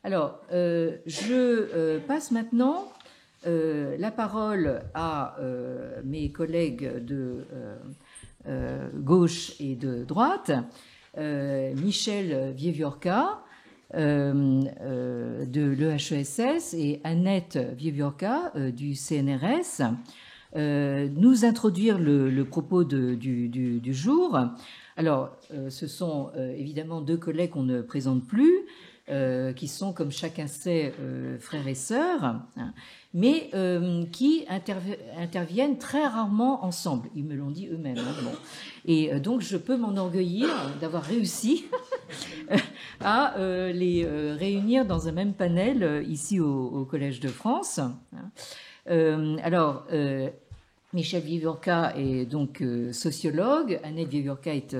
Alors, je passe maintenant la parole à mes collègues de gauche et de droite, Michel Wiewiórka de l'EHESS et Annette Wiewiórka du CNRS, nous introduire le propos du jour. Alors, ce sont évidemment deux collègues qu'on ne présente plus, qui sont, comme chacun sait, frères et sœurs, hein, mais qui interviennent très rarement ensemble. Ils me l'ont dit eux-mêmes. Hein, bon. Et donc, je peux m'enorgueillir d'avoir réussi à les réunir dans un même panel ici au Collège de France. Hein. Alors, Michel Wiewiórka est donc sociologue, Annette Wiewiórka est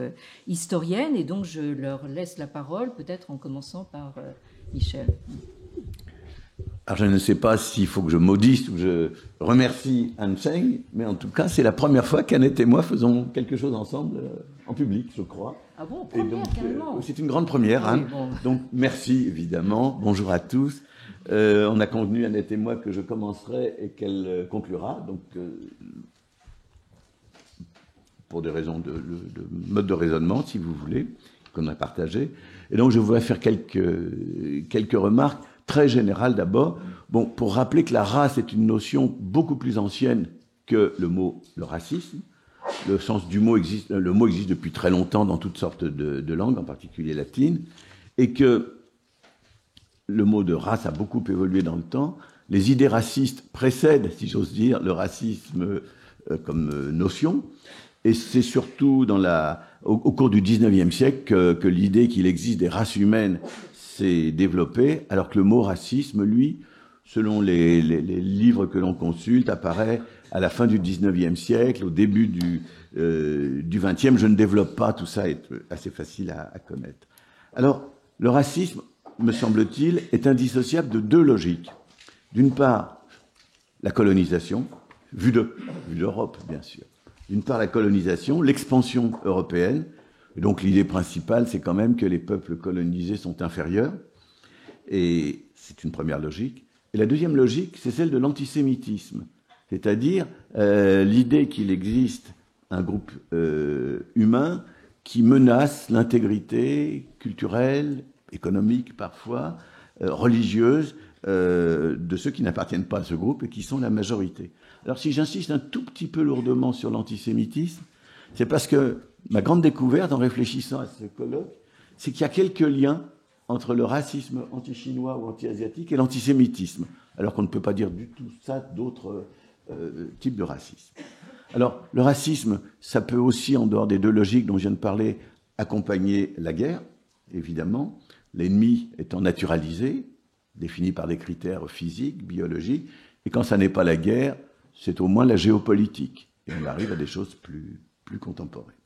historienne, et donc je leur laisse la parole, peut-être en commençant par Michel. Alors je ne sais pas s'il faut que je maudisse ou je remercie Anh Cheng, mais en tout cas c'est la première fois qu'Annette et moi faisons quelque chose ensemble en public, je crois. Ah bon, première, carrément. C'est une grande première, oui, hein. Bon. Donc merci évidemment, bonjour à tous. On a convenu, Annette et moi, que je commencerai et qu'elle conclura, donc pour des raisons de mode de raisonnement, si vous voulez, qu'on a partagé. Et donc je voudrais faire quelques remarques très générales d'abord. Bon, pour rappeler que la race est une notion beaucoup plus ancienne que le racisme. Le sens du mot existe, le mot existe depuis très longtemps dans toutes sortes de langues, en particulier latines, et que le mot de race a beaucoup évolué dans le temps. Les idées racistes précèdent, si j'ose dire, le racisme comme notion. Et c'est surtout au cours du XIXe siècle que l'idée qu'il existe des races humaines s'est développée, alors que le mot racisme, lui, selon les livres que l'on consulte, apparaît à la fin du XIXe siècle, au début du XXe. Je ne développe pas, tout ça est assez facile à connaître. Alors, le racisme, me semble-t-il, est indissociable de deux logiques. D'une part, la colonisation, vue d'Europe, bien sûr. D'une part, la colonisation, l'expansion européenne. Et donc, l'idée principale, c'est quand même que les peuples colonisés sont inférieurs. Et c'est une première logique. Et la deuxième logique, c'est celle de l'antisémitisme. C'est-à-dire l'idée qu'il existe un groupe humain qui menace l'intégrité culturelle, économique parfois, religieuse, de ceux qui n'appartiennent pas à ce groupe et qui sont la majorité. Alors si j'insiste un tout petit peu lourdement sur l'antisémitisme, c'est parce que ma grande découverte en réfléchissant à ce colloque, c'est qu'il y a quelques liens entre le racisme anti-chinois ou anti-asiatique et l'antisémitisme, alors qu'on ne peut pas dire du tout ça d'autres types de racisme. Alors le racisme, ça peut aussi, en dehors des deux logiques dont je viens de parler, accompagner la guerre, évidemment, l'ennemi étant naturalisé, défini par des critères physiques, biologiques, et quand ça n'est pas la guerre, c'est au moins la géopolitique. Et on arrive à des choses plus contemporaines.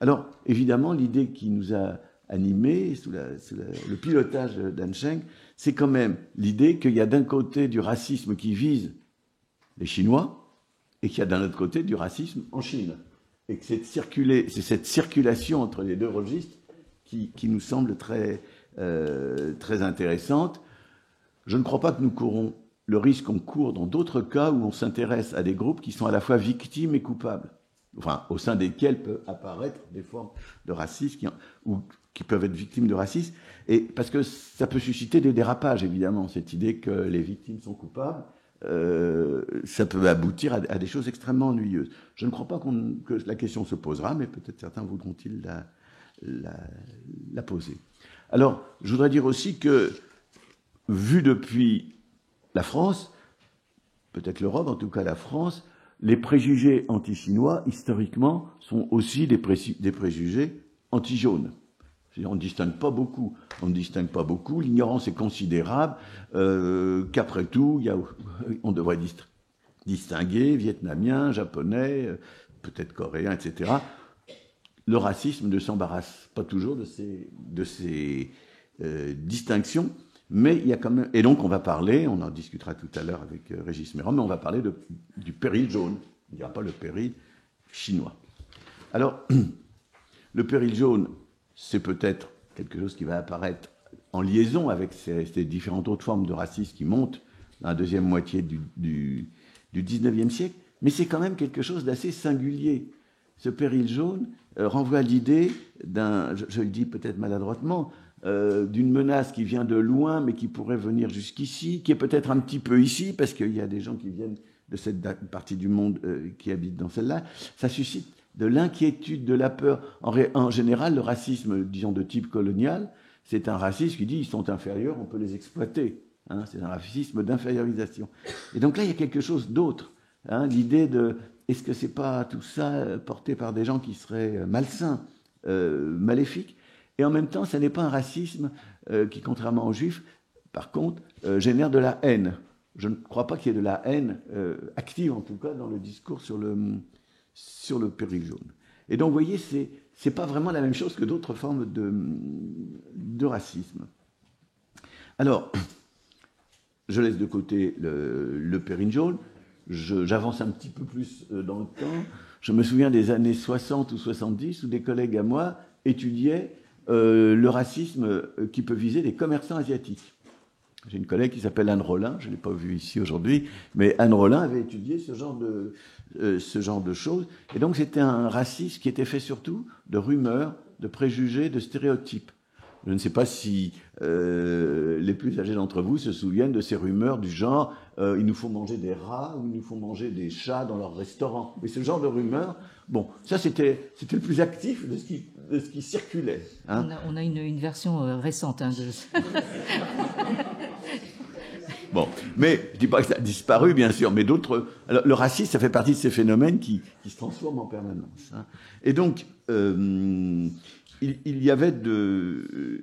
Alors, évidemment, l'idée qui nous a animés sous le pilotage d'Anh Cheng, c'est quand même l'idée qu'il y a d'un côté du racisme qui vise les Chinois et qu'il y a d'un autre côté du racisme en Chine. Et que c'est cette circulation entre les deux registres qui nous semble très intéressante. Je ne crois pas que nous courons le risque qu'on court dans d'autres cas où on s'intéresse à des groupes qui sont à la fois victimes et coupables, enfin, au sein desquels peuvent apparaître des formes de racisme ou qui peuvent être victimes de racisme, et parce que ça peut susciter des dérapages, évidemment, cette idée que les victimes sont coupables, ça peut aboutir à des choses extrêmement ennuyeuses. Je ne crois pas que la question se posera, mais peut-être certains voudront-ils la poser. Alors, je voudrais dire aussi que, vu depuis la France, peut-être l'Europe, en tout cas la France, les préjugés anti-chinois, historiquement, sont aussi des préjugés anti-jaunes. On ne distingue pas beaucoup. L'ignorance est considérable, qu'après tout, on devrait distinguer vietnamiens, japonais, peut-être coréens, etc. Le racisme ne s'embarrasse pas toujours de ces distinctions. Mais il y a quand même... Et donc, on va parler, on en discutera tout à l'heure avec Régis Méran, mais on va parler du péril jaune. Il n'y aura pas le péril chinois. Alors, le péril jaune, c'est peut-être quelque chose qui va apparaître en liaison avec ces différentes autres formes de racisme qui montent dans la deuxième moitié du 19e siècle, mais c'est quand même quelque chose d'assez singulier. Ce péril jaune renvoie à l'idée je le dis peut-être maladroitement, d'une menace qui vient de loin, mais qui pourrait venir jusqu'ici, qui est peut-être un petit peu ici, parce qu'il y a des gens qui viennent de cette partie du monde qui habitent dans celle-là. Ça suscite de l'inquiétude, de la peur. En général, le racisme, disons, de type colonial, c'est un racisme qui dit ils sont inférieurs, on peut les exploiter. Hein, c'est un racisme d'infériorisation. Et donc là, il y a quelque chose d'autre. Hein, l'idée de est-ce que c'est pas tout ça porté par des gens qui seraient malsains, maléfiques, et en même temps, ça n'est pas un racisme qui, contrairement aux juifs, par contre, génère de la haine. Je ne crois pas qu'il y ait de la haine active, en tout cas, dans le discours sur le péril jaune. Et donc, vous voyez, c'est pas vraiment la même chose que d'autres formes de racisme. Alors, je laisse de côté le péril jaune. J'avance un petit peu plus dans le temps. Je me souviens des années 60 ou 70 où des collègues à moi étudiaient le racisme qui peut viser les commerçants asiatiques. J'ai une collègue qui s'appelle Anne Rollin, je ne l'ai pas vue ici aujourd'hui, mais Anne Rollin avait étudié ce genre de choses. Et donc c'était un racisme qui était fait surtout de rumeurs, de préjugés, de stéréotypes. Je ne sais pas si les plus âgés d'entre vous se souviennent de ces rumeurs du genre il nous faut manger des rats ou il nous faut manger des chats dans leur restaurant. Mais ce genre de rumeurs, bon, ça c'était le plus actif de ce qui circulait. Hein. On a une version récente de ça. Bon, mais je ne dis pas que ça a disparu, bien sûr, mais d'autres... Alors, le racisme, ça fait partie de ces phénomènes qui se transforment en permanence. Hein. Et donc, il y avait de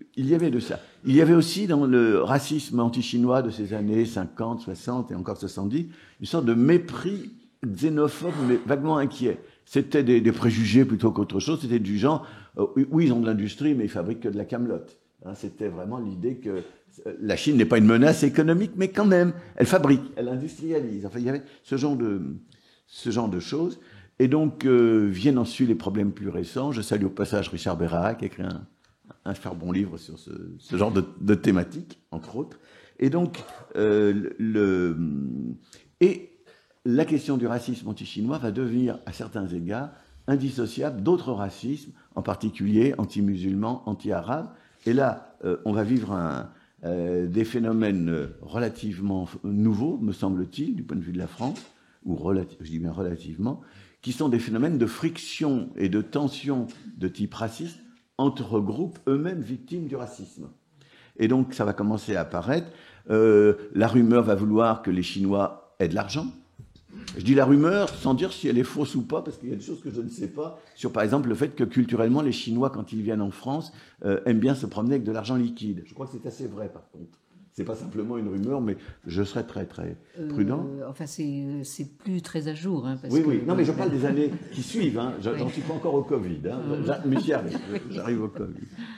ça. Il y avait aussi dans le racisme anti-chinois de ces années 50, 60 et encore 70, une sorte de mépris xénophobe, mais vaguement inquiet. C'était des préjugés plutôt qu'autre chose. C'était du genre, oui, ils ont de l'industrie, mais ils fabriquent que de la camelote. Hein, c'était vraiment l'idée que la Chine n'est pas une menace économique, mais quand même, elle fabrique, elle industrialise. Enfin, il y avait ce genre de choses. Et donc, viennent ensuite les problèmes plus récents. Je salue au passage Richard Berraat, qui a écrit un fort bon livre sur ce genre de thématique, entre autres. Et donc, la question du racisme anti-chinois va devenir, à certains égards, indissociable d'autres racismes, en particulier anti-musulmans, anti-arabes. Et là, on va vivre des phénomènes relativement nouveaux, me semble-t-il, du point de vue de la France, ou je dis bien relativement, qui sont des phénomènes de friction et de tension de type raciste entre groupes eux-mêmes victimes du racisme. Et donc, ça va commencer à apparaître. La rumeur va vouloir que les Chinois aient de l'argent. Je dis la rumeur sans dire si elle est fausse ou pas, parce qu'il y a des choses que je ne sais pas, sur par exemple le fait que culturellement, les Chinois, quand ils viennent en France, aiment bien se promener avec de l'argent liquide. Je crois que c'est assez vrai, par contre. C'est pas simplement une rumeur, mais je serais très, très prudent. Enfin, c'est plus très à jour. Hein, oui. Non, mais je parle des années qui suivent. Hein. J'en suis pas encore au Covid. Hein. Mais j'y arrive. J'arrive au Covid.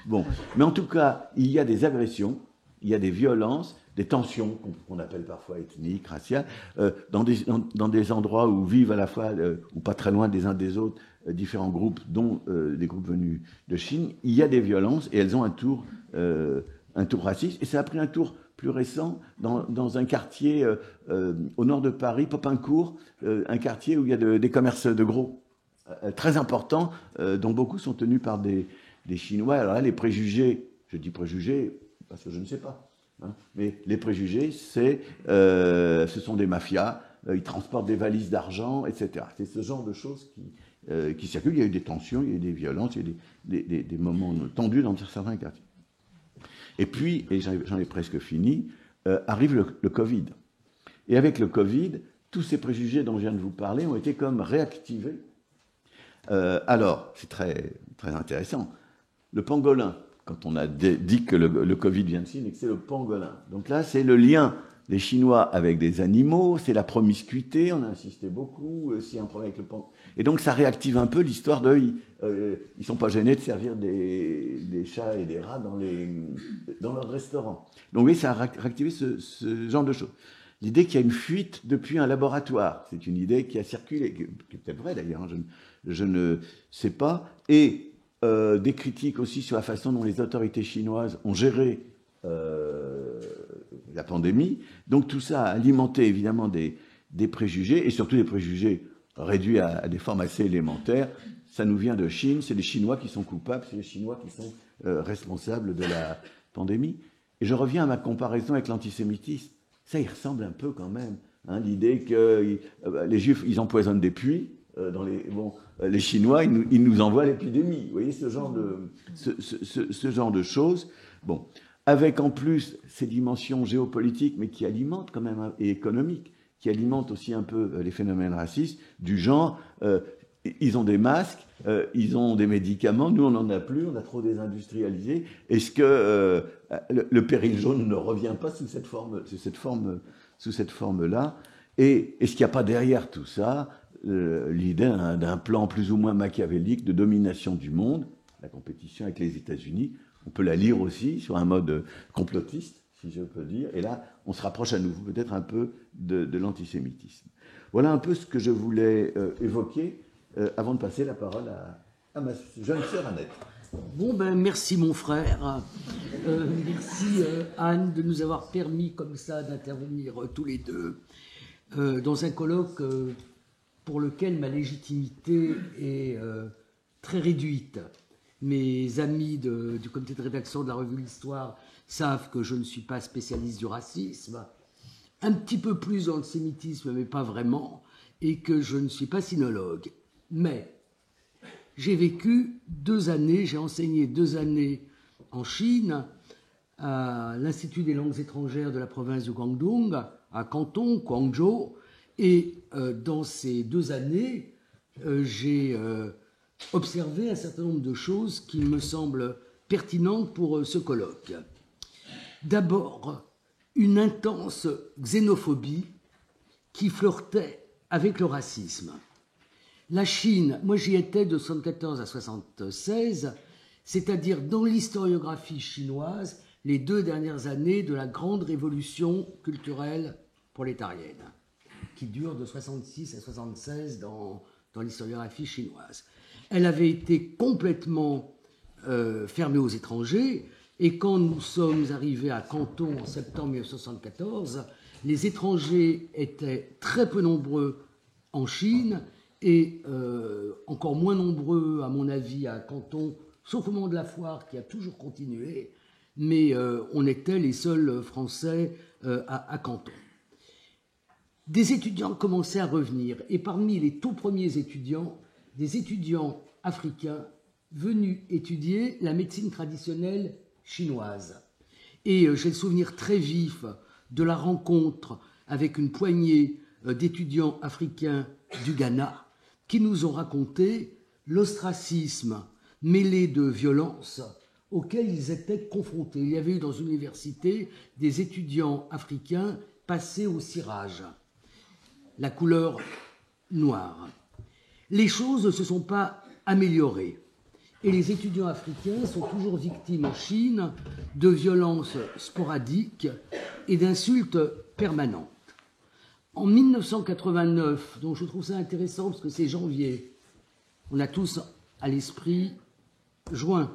Bon. Mais en tout cas, il y a des agressions, il y a des violences, des tensions qu'on appelle parfois ethniques, raciales, dans des endroits où vivent à la fois, ou pas très loin des uns des autres, différents groupes, dont des groupes venus de Chine. Il y a des violences et elles ont un tour raciste. Et ça a pris un tour plus récent dans un quartier au nord de Paris, Popincourt, un quartier où il y a des commerces de gros très importants, dont beaucoup sont tenus par des Chinois. Alors là, les préjugés, je dis préjugés parce que je ne sais pas, hein, mais les préjugés, ce sont des mafias, ils transportent des valises d'argent, etc. C'est ce genre de choses qui circulent. Il y a eu des tensions, il y a eu des violences, il y a eu des moments tendus dans certains quartiers. Et puis, et j'en ai presque fini, arrive le Covid. Et avec le Covid, tous ces préjugés dont je viens de vous parler ont été comme réactivés. Alors, c'est très, très intéressant. Le pangolin, quand on a dit que le Covid vient de Chine et que c'est le pangolin. Donc là, c'est le lien des Chinois avec des animaux, c'est la promiscuité, on a insisté beaucoup, s'il y a un problème avec le pangolin. Et donc ça réactive un peu l'histoire ils ne sont pas gênés de servir des chats et des rats dans leurs restaurants. Donc oui, ça a réactivé ce genre de choses. L'idée qu'il y a une fuite depuis un laboratoire, c'est une idée qui a circulé, qui est peut-être vraie d'ailleurs, hein, je ne sais pas. Et des critiques aussi sur la façon dont les autorités chinoises ont géré la pandémie. Donc tout ça a alimenté évidemment des préjugés, et surtout des préjugés réduits à des formes assez élémentaires. Ça nous vient de Chine, c'est les Chinois qui sont coupables, c'est les Chinois qui sont responsables de la pandémie. Et je reviens à ma comparaison avec l'antisémitisme. Ça y ressemble un peu quand même. Hein, l'idée que les Juifs, ils empoisonnent des puits. Les Chinois, ils nous envoient l'épidémie. Vous voyez, ce genre de choses. Bon, avec en plus ces dimensions géopolitiques, mais qui alimentent quand même, et économiques, qui alimentent aussi un peu les phénomènes racistes, du genre, ils ont des masques, ils ont des médicaments, nous on n'en a plus, on a trop désindustrialisé. Est-ce que le péril jaune ne revient pas sous cette forme-là? Et est-ce qu'il n'y a pas derrière tout ça l'idée d'un plan plus ou moins machiavélique de domination du monde, la compétition avec les États-Unis? On peut la lire aussi sur un mode complotiste, si je peux dire. Et là, on se rapproche à nouveau peut-être un peu de l'antisémitisme. Voilà un peu ce que je voulais évoquer avant de passer la parole à ma jeune sœur Annette. Bon, ben merci mon frère. Merci Anne de nous avoir permis comme ça d'intervenir tous les deux dans un colloque pour lequel ma légitimité est très réduite. Mes amis du comité de rédaction de la revue L'Histoire savent que je ne suis pas spécialiste du racisme, un petit peu plus dans le sémitisme, mais pas vraiment, et que je ne suis pas sinologue. Mais j'ai vécu 2 années, j'ai enseigné 2 années en Chine, à l'Institut des langues étrangères de la province du Guangdong, à Canton, Guangzhou, et dans ces 2 années, j'ai observé un certain nombre de choses qui me semblent pertinentes pour ce colloque. D'abord, une intense xénophobie qui flirtait avec le racisme. La Chine, moi j'y étais de 1974 à 1976, c'est-à-dire dans l'historiographie chinoise, les 2 dernières années de la grande révolution culturelle prolétarienne, qui dure de 1966 à 1976 dans l'historiographie chinoise. Elle avait été complètement fermée aux étrangers, et quand nous sommes arrivés à Canton en septembre 1974, les étrangers étaient très peu nombreux en Chine, et encore moins nombreux, à mon avis, à Canton, sauf au moment de la foire qui a toujours continué, mais on était les seuls Français à Canton. Des étudiants commençaient à revenir, et parmi les tout premiers étudiants, des étudiants africains venus étudier la médecine traditionnelle chinoise. Et j'ai le souvenir très vif de la rencontre avec une poignée d'étudiants africains du Ghana qui nous ont raconté l'ostracisme mêlé de violence auquel ils étaient confrontés. Il y avait eu dans une université des étudiants africains passés au cirage, la couleur noire. Les choses ne se sont pas améliorées. Et les étudiants africains sont toujours victimes en Chine de violences sporadiques et d'insultes permanentes. En 1989, donc je trouve ça intéressant parce que c'est janvier, on a tous à l'esprit juin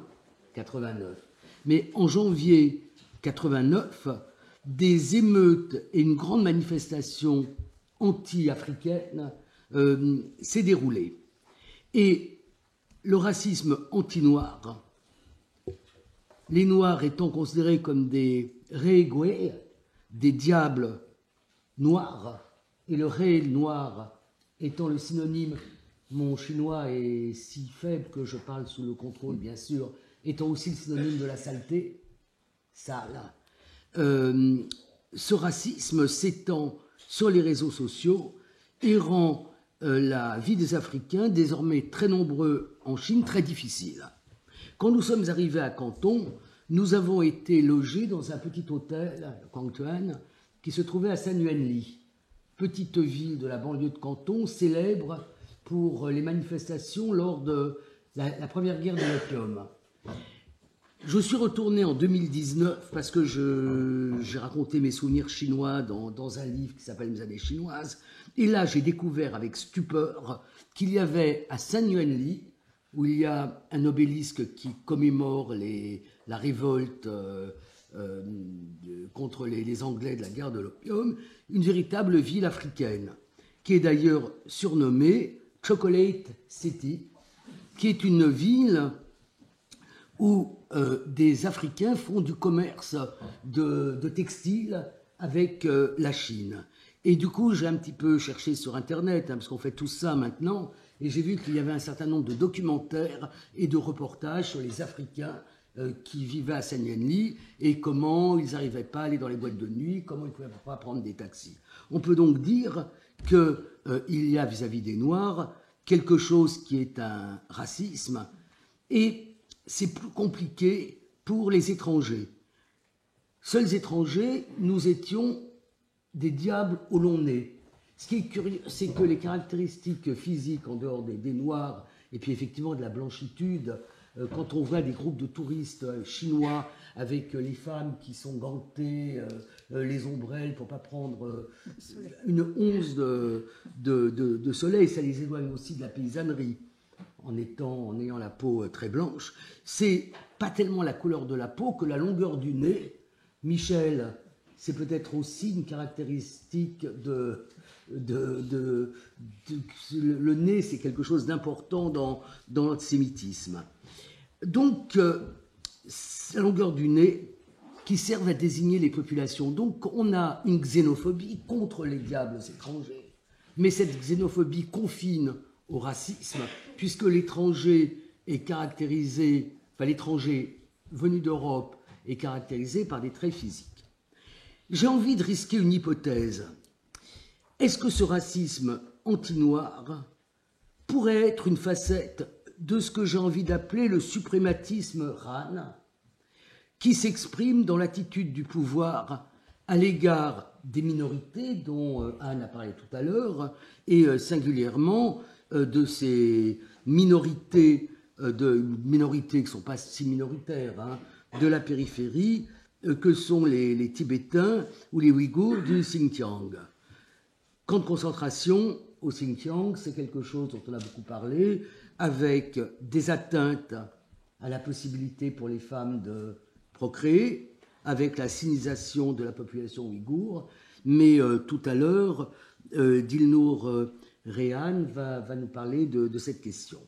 89, mais en janvier 89, des émeutes et une grande manifestation anti-africaine s'est déroulée. Et le racisme anti-noir, les Noirs étant considérés comme des reigüe, des diables noirs, et le ré noir étant le synonyme, mon chinois est si faible que je parle sous le contrôle, bien sûr, étant aussi le synonyme de la saleté, sale. Ce racisme s'étend sur les réseaux sociaux et rend la vie des Africains, désormais très nombreux en Chine, très difficile. Quand nous sommes arrivés à Canton, nous avons été logés dans un petit hôtel, Quangtuan, qui se trouvait à San Yuanli, petite ville de la banlieue de Canton, célèbre pour les manifestations lors de la première guerre de l'opium. Je suis retourné en 2019 parce que j'ai raconté mes souvenirs chinois dans un livre qui s'appelle « Mes années chinoises ». Et là, j'ai découvert avec stupeur qu'il y avait à San Yuanli, où il y a un obélisque qui commémore la révolte contre les Anglais de la guerre de l'opium, une véritable ville africaine, qui est d'ailleurs surnommée Chocolate City, qui est une ville où des Africains font du commerce de textiles avec la Chine. Et du coup, j'ai un petit peu cherché sur Internet, parce qu'on fait tout ça maintenant, et j'ai vu qu'il y avait un certain nombre de documentaires et de reportages sur les Africains qui vivaient à Senyenli et comment ils n'arrivaient pas à aller dans les boîtes de nuit, comment ils ne pouvaient pas prendre des taxis. On peut donc dire qu'il y a vis-à-vis des Noirs quelque chose qui est un racisme, et c'est plus compliqué pour les étrangers. Seuls étrangers, nous étions des diables au long nez. Ce qui est curieux, c'est que les caractéristiques physiques en dehors des Noirs, et puis effectivement de la blanchitude, quand on voit des groupes de touristes chinois avec les femmes qui sont gantées, les ombrelles pour ne pas prendre une once de soleil, ça les éloigne aussi de la paysannerie, en ayant la peau très blanche. C'est pas tellement la couleur de la peau que la longueur du nez. Michel, c'est peut-être aussi une caractéristique le nez, c'est quelque chose d'important dans l'antisémitisme. Donc, la longueur du nez qui servent à désigner les populations. Donc, on a une xénophobie contre les diables étrangers, mais cette xénophobie confine au racisme, puisque l'étranger est caractérisé, enfin l'étranger venu d'Europe est caractérisé par des traits physiques. J'ai envie de risquer une hypothèse. Est-ce que ce racisme anti-noir pourrait être une facette de ce que j'ai envie d'appeler le suprématisme RAN, qui s'exprime dans l'attitude du pouvoir à l'égard des minorités dont Anne a parlé tout à l'heure, et singulièrement de ces minorités, qui ne sont pas si minoritaires, de la périphérie, que sont les Tibétains ou les Ouïghours du Xinjiang. Camp de concentration au Xinjiang, c'est quelque chose dont on a beaucoup parlé, avec des atteintes à la possibilité pour les femmes de procréer, avec la sinisation de la population ouïghour. Mais tout à l'heure, Dilnour Rehan va nous parler de cette question.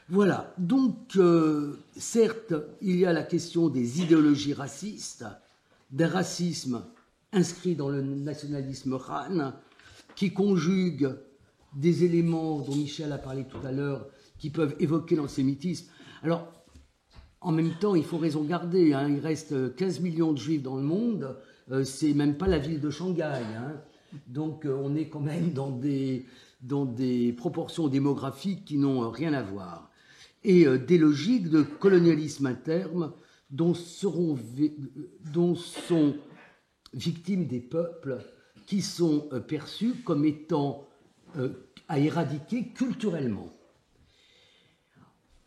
Voilà, donc certes, il y a la question des idéologies racistes, d'un racisme inscrit dans le nationalisme RAN, qui conjugue des éléments dont Michel a parlé tout à l'heure, qui peuvent évoquer l'antisémitisme. Alors, en même temps, il faut raison garder, il reste 15 millions de juifs dans le monde, c'est même pas la ville de Shanghai, donc on est quand même dans des proportions démographiques qui n'ont rien à voir. Et des logiques de colonialisme interne dont sont victimes des peuples qui sont perçus comme étant à éradiquer culturellement.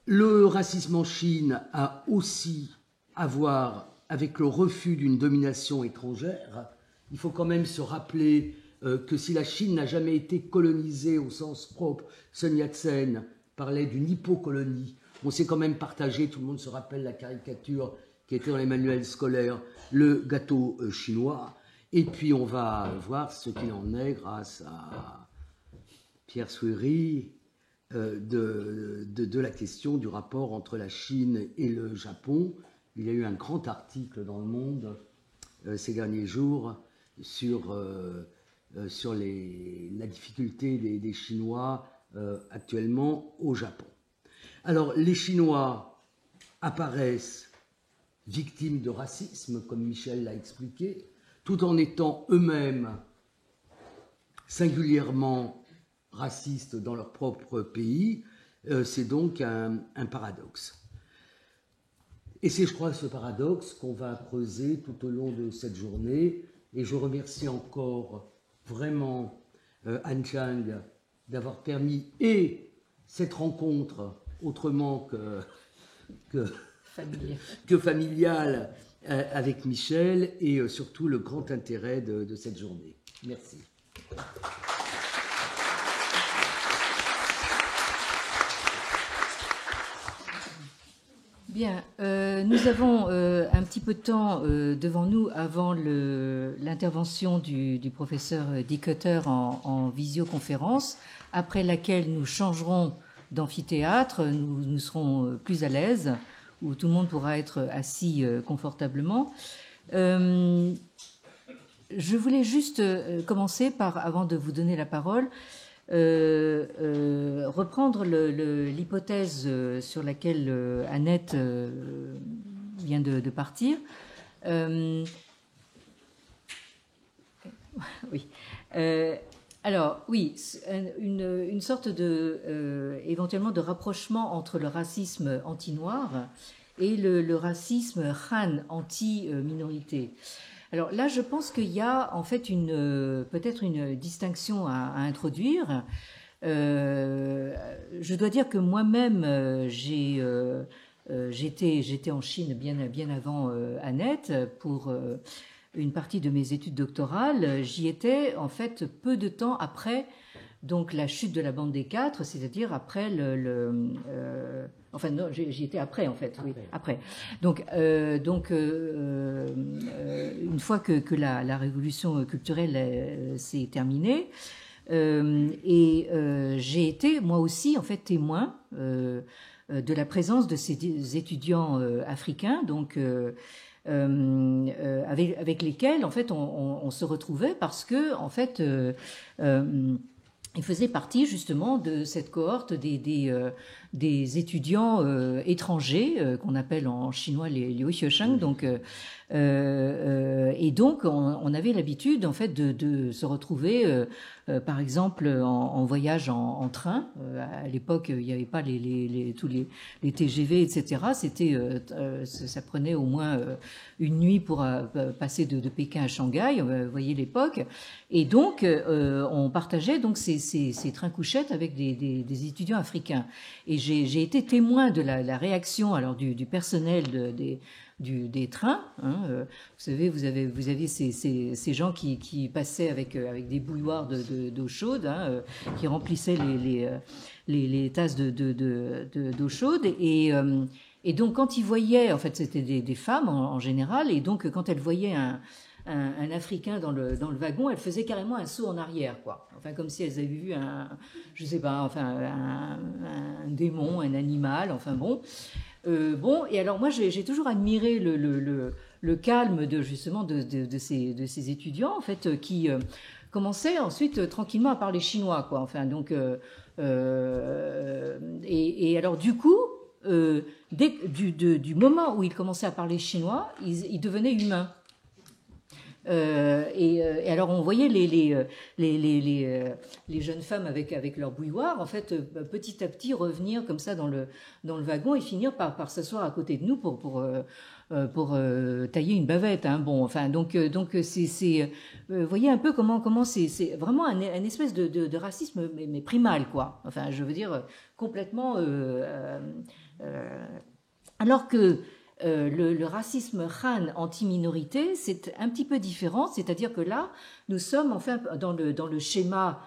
Le racisme en Chine a aussi à voir avec le refus d'une domination étrangère. Il faut quand même se rappeler que si la Chine n'a jamais été colonisée au sens propre, Sun Yat-sen parlait d'une hypocolonie. On s'est quand même partagé, tout le monde se rappelle la caricature qui était dans les manuels scolaires, le gâteau chinois. Et puis on va voir ce qu'il en est grâce à Pierre Souéry de la question du rapport entre la Chine et le Japon. Il y a eu un grand article dans Le Monde ces derniers jours sur la difficulté des Chinois actuellement au Japon. Alors les Chinois apparaissent victimes de racisme, comme Michel l'a expliqué, tout en étant eux-mêmes singulièrement racistes dans leur propre pays. C'est donc un paradoxe. Et c'est, je crois, ce paradoxe qu'on va creuser tout au long de cette journée. Et je remercie encore vraiment Anne Chang d'avoir permis cette rencontre autrement que familiale avec Michel, et surtout le grand intérêt de cette journée. Merci. Bien, nous avons un petit peu de temps devant nous avant l'intervention du professeur Dikötter en visioconférence, après laquelle nous changerons d'amphithéâtre, nous serons plus à l'aise, où tout le monde pourra être assis confortablement. Je voulais juste commencer par, avant de vous donner la parole, reprendre l'hypothèse sur laquelle Annette vient de partir. Oui. Alors, oui, une sorte éventuellement de rapprochement entre le racisme anti-noir et le racisme Han anti-minorité. Alors là, je pense qu'il y a en fait peut-être une distinction à introduire. Je dois dire que moi-même, j'étais en Chine bien avant Annette pour une partie de mes études doctorales. J'y étais en fait peu de temps après donc la chute de la bande des quatre, c'est-à-dire après enfin non, j'y étais après en fait, oui, après. Donc une fois que la révolution culturelle s'est terminée, j'ai été moi aussi en fait témoin de la présence de ces étudiants africains, donc avec lesquels en fait on se retrouvait parce que en fait il faisait partie justement de cette cohorte des étudiants étrangers qu'on appelle en chinois les Liuxiesheng. Donc et donc on avait l'habitude en fait de se retrouver par exemple en voyage en train. À l'époque il n'y avait pas tous les TGV, etc. C'était ça prenait au moins une nuit pour passer de Pékin à Shanghai. Vous voyez l'époque. Et donc on partageait donc ces trains couchettes avec des étudiants africains. Et j'ai été témoin de la réaction alors du personnel des trains. Hein. Vous savez, vous aviez ces gens qui passaient avec des bouilloires d'eau chaude, hein, qui remplissaient les tasses d'eau chaude. Et donc, quand ils voyaient, en fait, c'était des femmes en général, et donc quand elles voyaient un Africain dans le wagon, elles faisaient carrément un saut en arrière, quoi. Enfin, comme si elles avaient vu je sais pas, enfin, un démon, un animal, enfin bon. Bon, et alors moi j'ai toujours admiré le calme justement de ces étudiants en fait qui commençaient ensuite tranquillement à parler chinois, quoi. Enfin donc et alors du coup du moment où ils commençaient à parler chinois, ils devenaient humains. Et alors on voyait les jeunes femmes avec leur bouilloire en fait petit à petit revenir comme ça dans le wagon et finir par s'asseoir à côté de nous pour tailler une bavette, hein. Bon, enfin donc c'est voyez un peu comment c'est vraiment un espèce de racisme mais primal, quoi. Enfin je veux dire complètement alors que le racisme Han anti-minorité, c'est un petit peu différent, c'est-à-dire que là, nous sommes enfin dans le schéma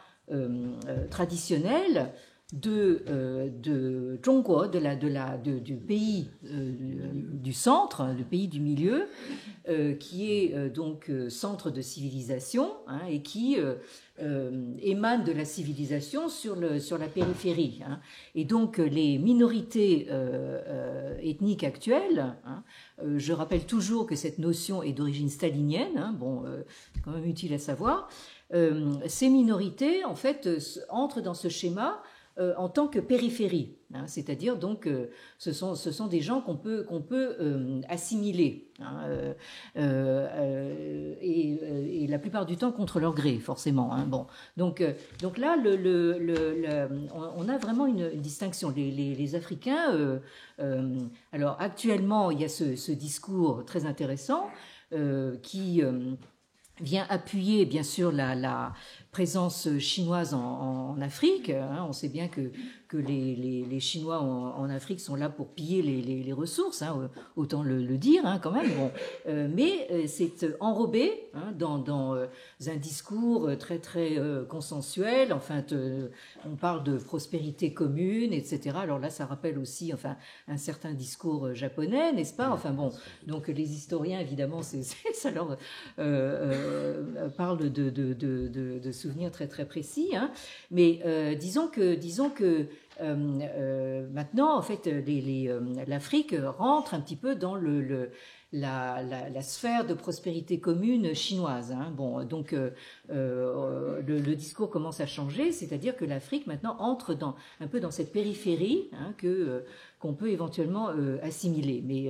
traditionnel de Zhongguo, du pays du centre, du pays du milieu, qui est donc centre de civilisation, hein, et qui émane de la civilisation sur la périphérie, hein. Et donc les minorités ethniques actuelles, hein, je rappelle toujours que cette notion est d'origine stalinienne, hein, bon, c'est quand même utile à savoir, ces minorités en fait entrent dans ce schéma en tant que périphérie, hein, c'est-à-dire donc ce sont des gens qu'on peut assimiler, hein, et la plupart du temps contre leur gré, forcément, hein. Bon, donc là on a vraiment une distinction. Les Africains, alors actuellement il y a ce discours très intéressant qui vient appuyer bien sûr la présence chinoise en Afrique, hein. On sait bien que que les Chinois en Afrique sont là pour piller les ressources, hein, autant le dire hein, quand même. Bon. Mais c'est enrobé hein, dans un discours très très consensuel. Enfin, on parle de prospérité commune, etc. Alors là, ça rappelle aussi enfin un certain discours japonais, n'est-ce pas? Enfin bon, donc les historiens évidemment, ça leur parle de souvenirs très très précis. Hein. Mais disons que maintenant, en fait, l'Afrique rentre un petit peu dans la sphère de prospérité commune chinoise. Hein. Bon, donc le discours commence à changer, c'est-à-dire que l'Afrique maintenant entre un peu dans cette périphérie hein, qu'on peut éventuellement assimiler. Mais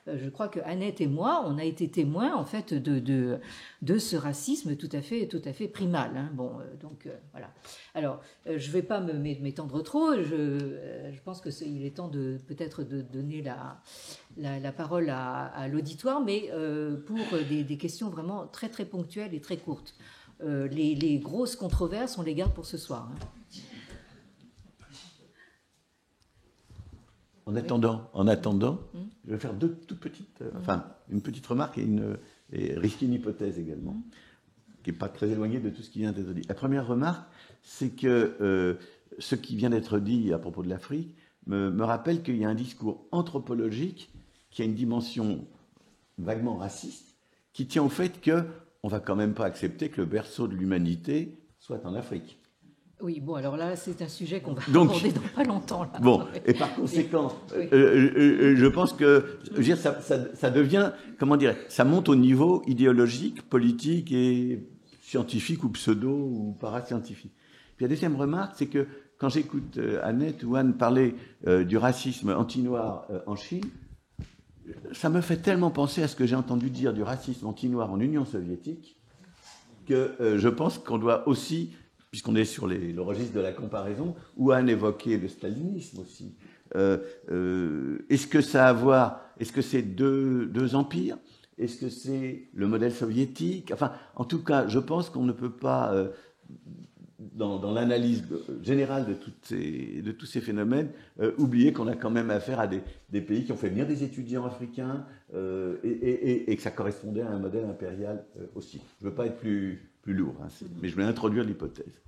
je crois que Annette et moi, on a été témoins en fait de ce racisme tout à fait primal. Hein. Bon, donc voilà. Alors, je vais pas m'étendre trop. Je pense que il est temps peut-être de donner la parole à l'auditoire, mais pour des questions vraiment très très ponctuelles et très courtes. Les grosses controverses, on les garde pour ce soir. Hein. En attendant, je vais faire deux toutes petites, une petite remarque et risquer une hypothèse également, qui n'est pas très éloignée de tout ce qui vient d'être dit. La première remarque, c'est que ce qui vient d'être dit à propos de l'Afrique me rappelle qu'il y a un discours anthropologique qui a une dimension vaguement raciste, qui tient au fait qu'on ne va quand même pas accepter que le berceau de l'humanité soit en Afrique. Oui, bon, alors là, c'est un sujet qu'on va aborder dans pas longtemps. Là. Bon, et par conséquent, je pense que je veux dire, ça devient, comment dire, ça monte au niveau idéologique, politique et scientifique ou pseudo ou parascientifique. Puis la deuxième remarque, c'est que quand j'écoute Annette ou Anne parler du racisme anti-noir en Chine, ça me fait tellement penser à ce que j'ai entendu dire du racisme anti-noir en Union soviétique que je pense qu'on doit aussi, puisqu'on est sur le registre de la comparaison, où Anne évoquait le stalinisme aussi. Est-ce que ça a à voir, est-ce que c'est deux empires? Est-ce que c'est le modèle soviétique? Enfin, en tout cas, je pense qu'on ne peut pas, dans l'analyse générale de tous ces phénomènes, oublier qu'on a quand même affaire à des pays qui ont fait venir des étudiants africains et que ça correspondait à un modèle impérial aussi. Je ne veux pas être plus lourd, hein, mais je vais introduire l'hypothèse.